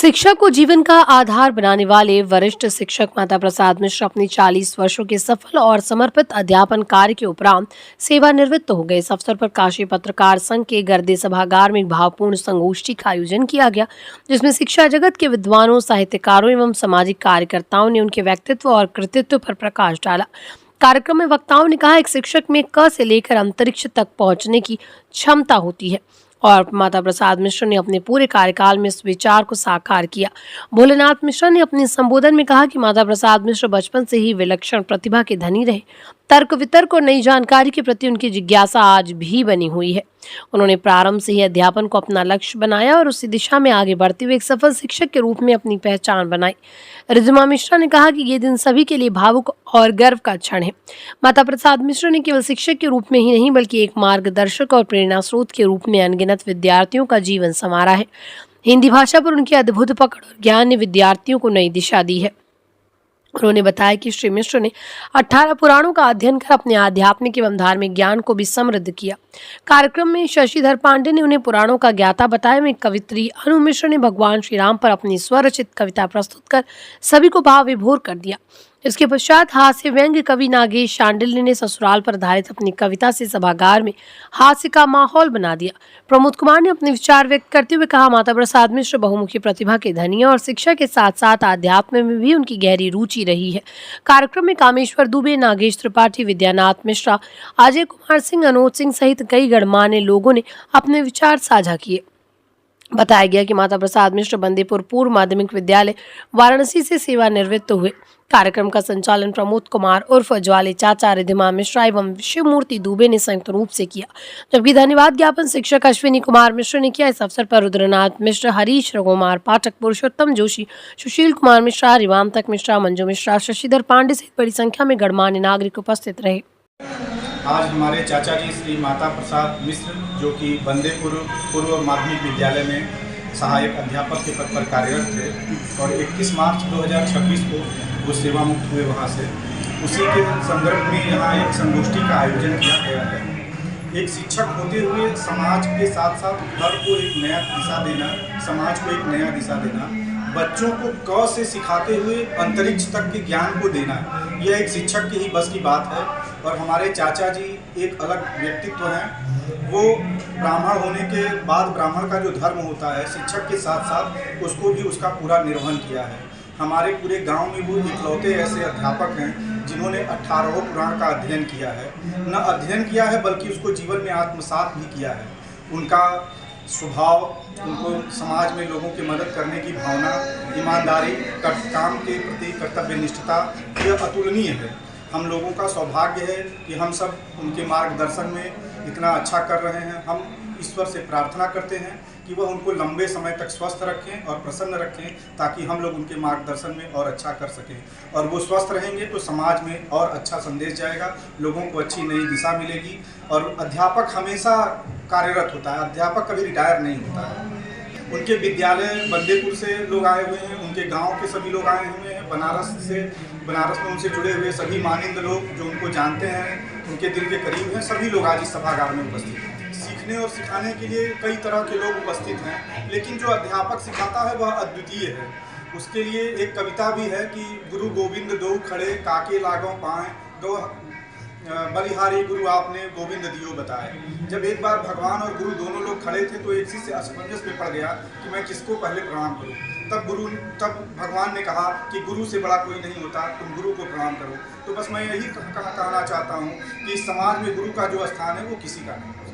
शिक्षा को जीवन का आधार बनाने वाले वरिष्ठ शिक्षक माता प्रसाद मिश्र अपनी 40 वर्षों के सफल और समर्पित अध्यापन कार्य के उपरांत सेवानिवृत्त हो गए। इस अवसर पर काशी पत्रकार संघ के गर्दे सभागार में एक भावपूर्ण संगोष्ठी का आयोजन किया गया, जिसमें शिक्षा जगत के विद्वानों, साहित्यकारों एवं सामाजिक कार्यकर्ताओं ने उनके व्यक्तित्व और कृतित्व पर प्रकाश डाला। कार्यक्रम में वक्ताओं ने कहा, एक शिक्षक में क से लेकर अंतरिक्ष तक पहुंचने की क्षमता होती है और माता प्रसाद मिश्र ने अपने पूरे कार्यकाल में इस विचार को साकार किया। भोलेनाथ मिश्र ने अपने संबोधन में कहा कि माता प्रसाद मिश्र बचपन से ही विलक्षण प्रतिभा के धनी रहे। तर्क वितर्क और नई जानकारी के प्रति उनकी जिज्ञासा आज भी बनी हुई है। उन्होंने प्रारंभ से ही अध्यापन को अपना लक्ष्य बनाया और उसी दिशा में आगे बढ़ते हुए एक सफल शिक्षक के रूप में अपनी पहचान बनाई। रिजुमा मिश्रा ने कहा कि ये दिन सभी के लिए भावुक और गर्व का क्षण है। माता प्रसाद मिश्र ने केवल शिक्षक के रूप में ही नहीं बल्कि एक मार्गदर्शक और प्रेरणा स्रोत के रूप में अनगिनत विद्यार्थियों का जीवन संवारा है। हिंदी भाषा पर उनकी अद्भुत पकड़ और ज्ञान ने विद्यार्थियों को नई दिशा दी है। उन्होंने बताया कि श्री मिश्र ने 18 पुराणों का अध्ययन कर अपने आध्यात्मिक एवं धार्मिक ज्ञान को भी समृद्ध किया। कार्यक्रम में शशिधर पांडे ने उन्हें पुराणों का ज्ञाता बताया। में कवित्री अनु मिश्र ने भगवान श्री राम पर अपनी स्वरचित कविता प्रस्तुत कर सभी को भाव विभोर कर दिया। इसके पश्चात हास्य व्यंग्य कवि नागेश शांडिल्य ने ससुराल पर आधारित अपनी कविता से सभागार में हास्य का माहौल बना दिया। प्रमोद कुमार ने अपने विचार व्यक्त करते हुए कहा, माता प्रसाद मिश्र बहुमुखी प्रतिभा के धनी है और शिक्षा के साथ साथ आध्यात्म में भी उनकी गहरी रुचि रही है। कार्यक्रम में कामेश्वर दुबे, नागेश त्रिपाठी, विद्यानाथ मिश्रा, अजय कुमार सिंह, अनोज सिंह सहित कई गणमान्य लोगों ने अपने विचार साझा किए। बताया गया कि माता प्रसाद मिश्र बंदीपुर पूर्व माध्यमिक विद्यालय वाराणसी से सेवानिवृत्त हुए। कार्यक्रम का संचालन प्रमोद कुमार उर्फ ज्वाले चाचा, रिधिमा मिश्रा एवं शिवमूर्ति दुबे ने संयुक्त रूप से किया, जबकि धन्यवाद ज्ञापन शिक्षक अश्विनी कुमार मिश्र ने किया। इस अवसर पर रुद्रनाथ मिश्र, हरीश रघुमार पाठक, पुरुषोत्तम जोशी, सुशील कुमार मिश्रा, रिवांतक मिश्रा, मंजू मिश्रा, शशिधर पांडे सहित बड़ी संख्या में गणमान्य नागरिक उपस्थित रहे। आज हमारे चाचा जी श्री माता प्रसाद मिश्र, जो कि बंदेपुर पूर्व माध्यमिक विद्यालय में सहायक अध्यापक के पद पर कार्यरत थे और 21 मार्च 2026 को वो सेवा मुक्त हुए वहाँ से। उसी के संदर्भ में यहाँ एक संगोष्ठी का आयोजन किया गया है। एक शिक्षक होते हुए समाज के साथ साथ घर को एक नया दिशा देना, समाज को एक नया दिशा देना, बच्चों को क से सिखाते हुए अंतरिक्ष तक के ज्ञान को देना, यह एक शिक्षक की ही बस की बात है। और हमारे चाचा जी एक अलग व्यक्तित्व हैं। वो ब्राह्मण होने के बाद ब्राह्मण का जो धर्म होता है, शिक्षक के साथ साथ उसको भी उसका पूरा निर्वहन किया है। हमारे पूरे गांव में वो इकलौते ऐसे अध्यापक हैं जिन्होंने 18 पुराण का अध्ययन किया है। न अध्ययन किया है बल्कि उसको जीवन में आत्मसात भी किया है। उनका स्वभाव, उनको समाज में लोगों की मदद करने की भावना, ईमानदारी, काम के प्रति कर्तव्यनिष्ठता, यह अतुलनीय है। हम लोगों का सौभाग्य है कि हम सब उनके मार्गदर्शन में इतना अच्छा कर रहे हैं। हम ईश्वर से प्रार्थना करते हैं कि वह उनको लंबे समय तक स्वस्थ रखें और प्रसन्न रखें, ताकि हम लोग उनके मार्गदर्शन में और अच्छा कर सकें। और वो स्वस्थ रहेंगे तो समाज में और अच्छा संदेश जाएगा, लोगों को अच्छी नई दिशा मिलेगी। और अध्यापक हमेशा कार्यरत होता है, अध्यापक कभी रिटायर नहीं होता है। उनके विद्यालय बंदेपुर से लोग आए हुए हैं, उनके गांव के सभी लोग आए हुए हैं, बनारस में उनसे जुड़े हुए सभी मानिंद लोग जो उनको जानते हैं, उनके दिल के करीब हैं, सभी लोग आज इस सभागार में उपस्थित हैं। सीखने और सिखाने के लिए कई तरह के लोग उपस्थित हैं, लेकिन जो अध्यापक सिखाता है वह अद्वितीय है। उसके लिए एक कविता भी है कि गुरु गोविंद दो खड़े, काके लागों पाएँ, दो बलिहारी गुरु आपने गोविंद दियो बताए। जब एक बार भगवान और गुरु दोनों लोग खड़े थे तो एक चीज से असमंजस में पड़ गया कि मैं किसको पहले प्रणाम करूं। तब भगवान ने कहा कि गुरु से बड़ा कोई नहीं होता, तुम गुरु को प्रणाम करो। तो बस मैं यही कहना चाहता हूं कि इस समाज में गुरु का जो स्थान है वो किसी का नहीं।